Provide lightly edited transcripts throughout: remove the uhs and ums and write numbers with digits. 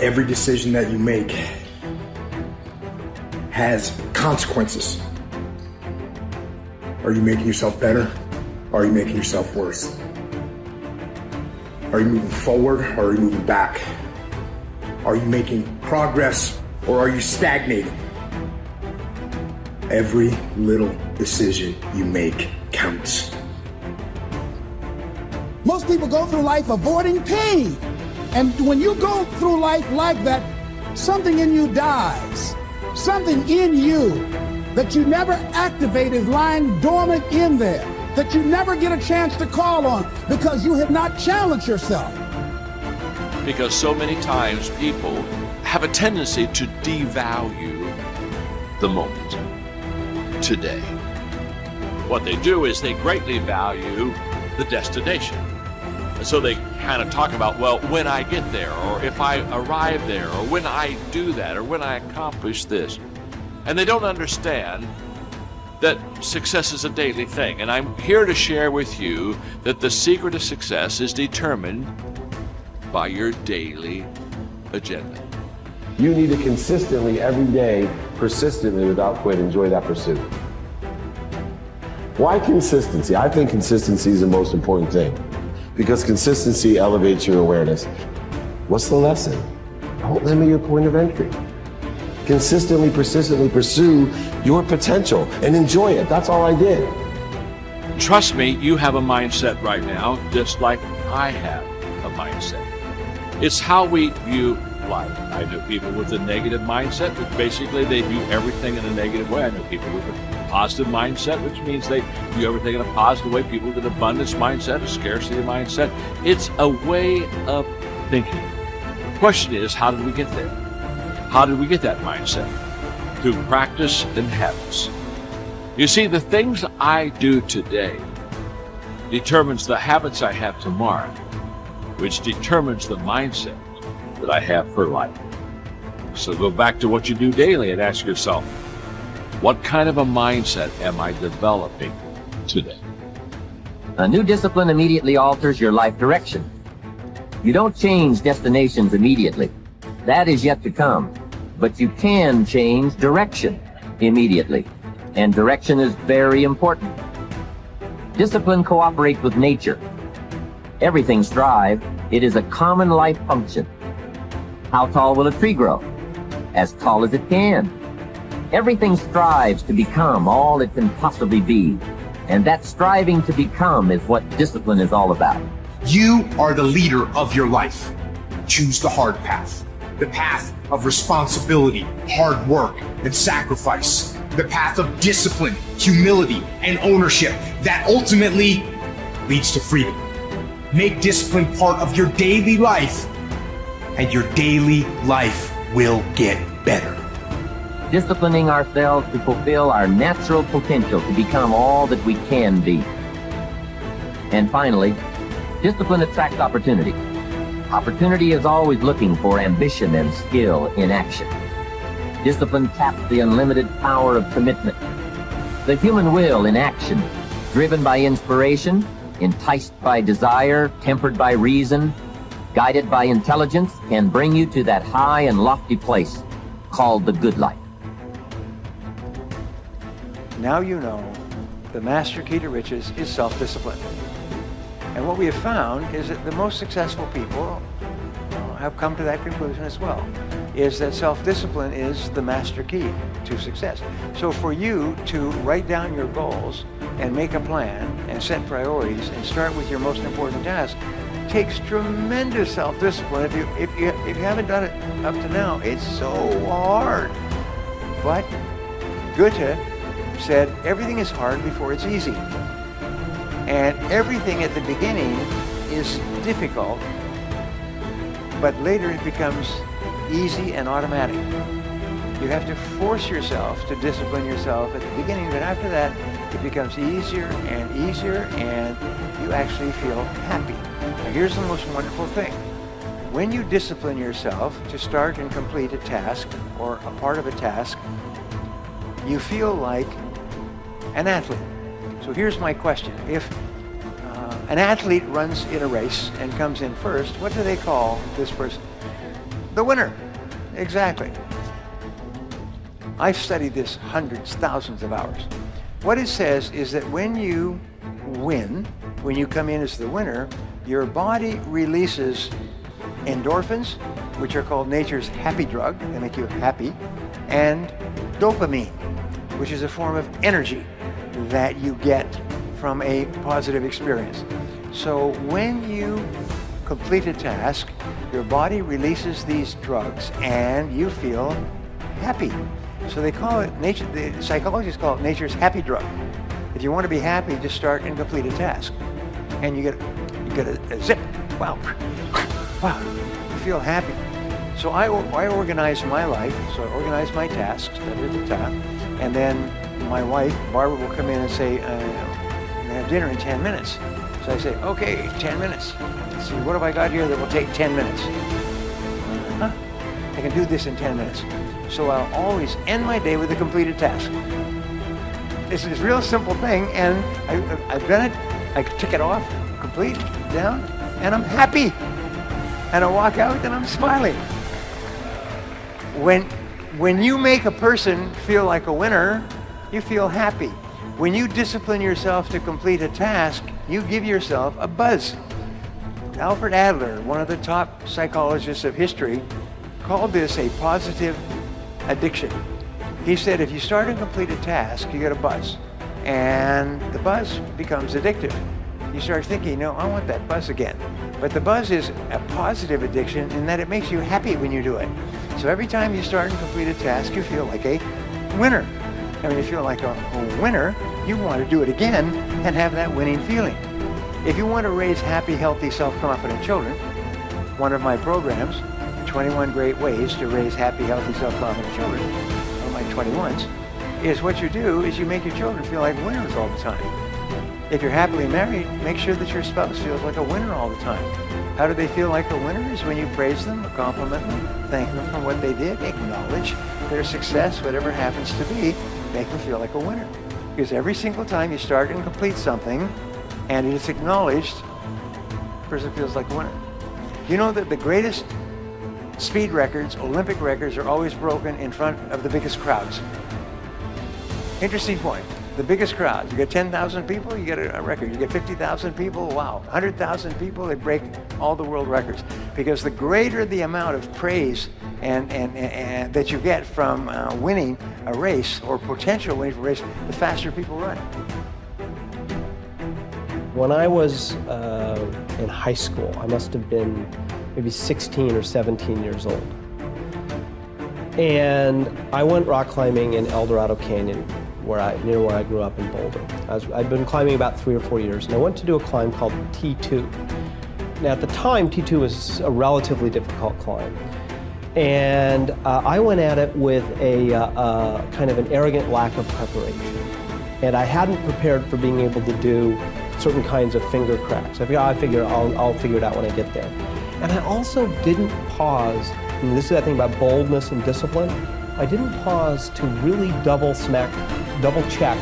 Every decision that you make has consequences. Are you making yourself better? Or are you making yourself worse? Are you moving forward or are you moving back? Are you making progress or are you stagnating? Every little decision you make counts. Most people go through life avoiding pain. And when you go through life like that, something in you dies. Something in you that you never activate is lying dormant in there, that you never get a chance to call on because you have not challenged yourself. Because so many times people have a tendency to devalue the moment, today. What they do is they greatly value the destination. And so they kind of talk about, well, when I get there, or if I arrive there, or when I do that, or when I accomplish this. And they don't understand that success is a daily thing. And I'm here to share with you that the secret of success is determined by your daily agenda. You need to consistently, every day, persistently, without quit, enjoy that pursuit. Why consistency? I think consistency is the most important thing because consistency elevates your awareness. What's the lesson? Don't limit your point of entry. Consistently, persistently pursue your potential and enjoy it. That's all I did. Trust me, you have a mindset right now, just like I have a mindset. It's how we view life. I know people with a negative mindset, which basically they view everything in a negative way. I know people with a positive mindset, which means they view everything in a positive way. People with an abundance mindset, a scarcity mindset. It's a way of thinking. The question is, how did we get there? How did we get that mindset? Through practice and habits. You see, the things I do today determines the habits I have tomorrow, which determines the mindset that I have for life. So go back to what you do daily and ask yourself, what kind of a mindset am I developing today? A new discipline immediately alters your life direction. You don't change destinations immediately. That is yet to come. But you can change direction immediately. And direction is very important. Discipline cooperates with nature. Everything strives. It is a common life function. How tall will a tree grow? As tall as it can. Everything strives to become all it can possibly be. And that striving to become is what discipline is all about. You are the leader of your life. Choose the hard path. The path of responsibility, hard work, and sacrifice. The path of discipline, humility, and ownership that ultimately leads to freedom. Make discipline part of your daily life, and your daily life will get better. Disciplining ourselves to fulfill our natural potential to become all that we can be. And finally, discipline attracts opportunity. Opportunity is always looking for ambition and skill in action. Discipline taps the unlimited power of commitment. The human will in action, driven by inspiration, enticed by desire, tempered by reason, guided by intelligence, can bring you to that high and lofty place called the good life. Now you know the master key to riches is self-discipline. And what we have found is that the most successful people have come to that conclusion as well, is that self-discipline is the master key to success. So for you to write down your goals and make a plan and set priorities and start with your most important task takes tremendous self-discipline. If you haven't done it up to now, it's so hard. But Goethe said everything is hard before it's easy. And everything at the beginning is difficult, but later it becomes easy and automatic. You have to force yourself to discipline yourself at the beginning, but after that, it becomes easier and easier, and you actually feel happy. Now here's the most wonderful thing. When you discipline yourself to start and complete a task or a part of a task, you feel like an athlete. So here's my question. If an athlete runs in a race and comes in first, what do they call this person? the winner. Exactly. I've studied this hundreds, thousands of hours. What it says is that when you win, when you come in as the winner, your body releases endorphins, which are called nature's happy drug. They make you happy. And dopamine, which is a form of energy that you get from a positive experience. So when you complete a task, your body releases these drugs and you feel happy. So they call it, the psychologists call it nature's happy drug. If you want to be happy, just start and complete a task. And you get a zip. Wow. Wow. You feel happy. So I organize my life. So I organize my tasks that are at the top. And then my wife, Barbara, will come in and say, we're going to have dinner in 10 minutes. So I say, okay, 10 minutes. Let's see, what have I got here that will take 10 minutes? Huh? I can do this in 10 minutes. So I'll always end my day with a completed task. It's a real simple thing, and I've done it. I tick it off, complete, down, and I'm happy. And I walk out and I'm smiling. When you make a person feel like a winner, you feel happy. When you discipline yourself to complete a task, you give yourself a buzz. Alfred Adler, one of the top psychologists of history, called this a positive addiction. He said if you start and complete a task, you get a buzz. And the buzz becomes addictive. You start thinking, no, I want that buzz again. But the buzz is a positive addiction in that it makes you happy when you do it. So every time you start and complete a task, you feel like a winner. And when you feel like a winner, you want to do it again and have that winning feeling. If you want to raise happy, healthy, self-confident children, one of my programs, 21 Great Ways to Raise Happy, Healthy, Self-Confident Children, one of my 21s, is what you do is you make your children feel like winners all the time. If you're happily married, make sure that your spouse feels like a winner all the time. How do they feel like a winner? Is when you praise them, or compliment them, thank them for what they did, acknowledge their success, whatever happens to be, make them feel like a winner. Because every single time you start and complete something, and it's acknowledged, the person feels like a winner. You know that the greatest speed records, Olympic records, are always broken in front of the biggest crowds. Interesting point. The biggest crowds. You get 10,000 people, you get a record. You get 50,000 people, wow. 100,000 people, they break all the world records. Because the greater the amount of praise and that you get from winning a race or potential winning a race, the faster people run. When I was in high school, I must have been maybe 16 or 17 years old. And I went rock climbing in El Dorado Canyon, near where I grew up in Boulder. I'd been climbing about 3 or 4 years, and I went to do a climb called T2. Now at the time, T2 was a relatively difficult climb. And I went at it with a kind of an arrogant lack of preparation. And I hadn't prepared for being able to do certain kinds of finger cracks. I figure I'll figure it out when I get there. And I also didn't pause, and this is the thing about boldness and discipline, I didn't pause to really double check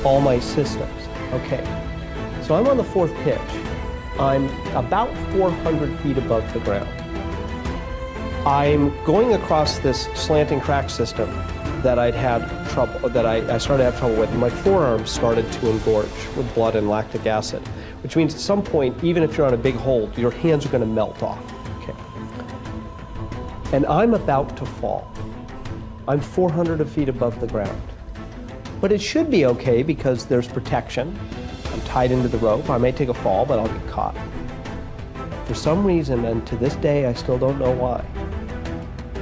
all my systems. Okay, so I'm on the 4th pitch. I'm about 400 feet above the ground. I'm going across this slanting crack system that I started to have trouble with. My forearms started to engorge with blood and lactic acid, which means at some point, even if you're on a big hold, your hands are going to melt off. Okay. And I'm about to fall. I'm 400 feet above the ground. But it should be okay because there's protection. I'm tied into the rope. I may take a fall, but I'll get caught. For some reason, and to this day, I still don't know why,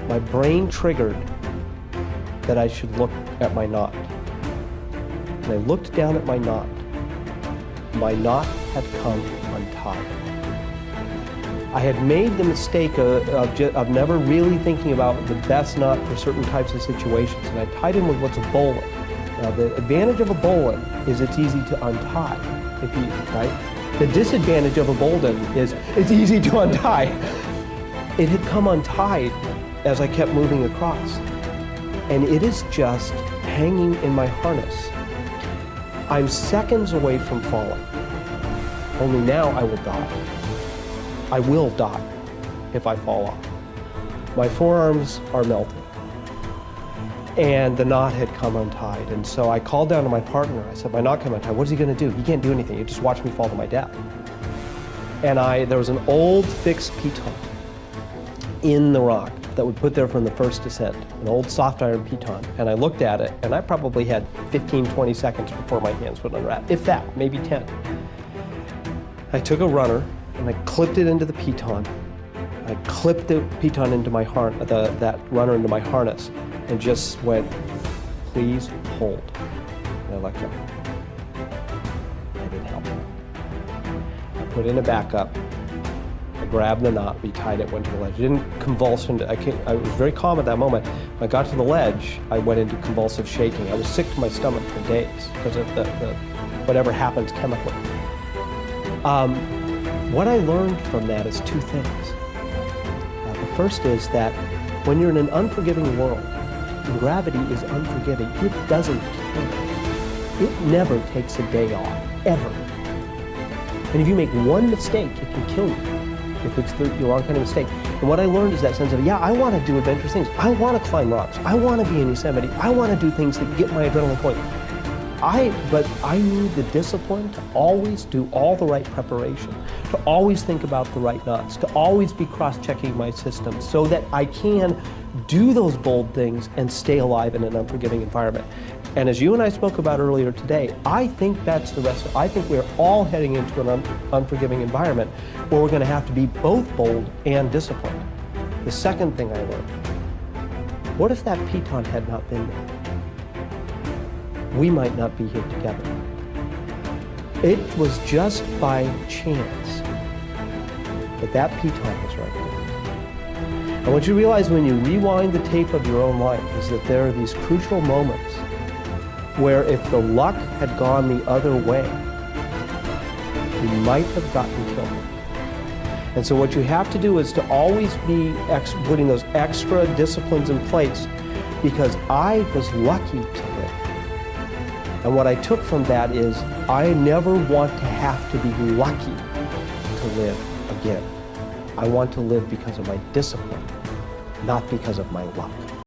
my brain triggered that I should look at my knot. And I looked down at my knot. My knot had come untied. I had made the mistake of never really thinking about the best knot for certain types of situations, and I tied in with what's a bowline. Now, the advantage of a bowline is it's easy to untie, right? The disadvantage of a bowline is it's easy to untie. It had come untied as I kept moving across, and it is just hanging in my harness. I'm seconds away from falling, only now I will die. I will die if I fall off. My forearms are melting. And the knot had come untied. And so I called down to my partner. I said, my knot came untied. What is he going to do? He can't do anything. He just watched me fall to my death. And there was an old fixed piton in the rock that we put there from the first descent, an old soft iron piton. And I looked at it, and I probably had 15, 20 seconds before my hands would unwrap, if that, maybe 10. I took a runner, and I clipped it into the piton. I clipped the piton into my that runner into my harness, and just went, please hold. And I let go. I didn't help. I put in a backup. I grabbed the knot, retied it, went to the ledge. I didn't convulse into, I was very calm at that moment. When I got to the ledge, I went into convulsive shaking. I was sick to my stomach for days because of the whatever happens chemically. What I learned from that is two things. The first is that when you're in an unforgiving world, and gravity is unforgiving, it doesn't care. It never takes a day off, ever. And if you make one mistake, it can kill you if it's the wrong kind of mistake. And what I learned is that sense of, yeah, I want to do adventurous things. I want to climb rocks. I want to be in Yosemite. I want to do things that get my adrenaline going. But I need the discipline to always do all the right preparation, to always think about the right knots, to always be cross-checking my system so that I can do those bold things and stay alive in an unforgiving environment. And as you and I spoke about earlier today, I think that's the rest I think we're all heading into an unforgiving environment where we're going to have to be both bold and disciplined. The second thing I learned, what if that piton had not been there? We might not be here together. It was just by chance that that piton was right there. And what you realize when you rewind the tape of your own life is that there are these crucial moments where if the luck had gone the other way, you might have gotten killed. And so what you have to do is to always be putting those extra disciplines in place, because I was lucky to live. And what I took from that is I never want to have to be lucky to live again. I want to live because of my discipline, not because of my luck.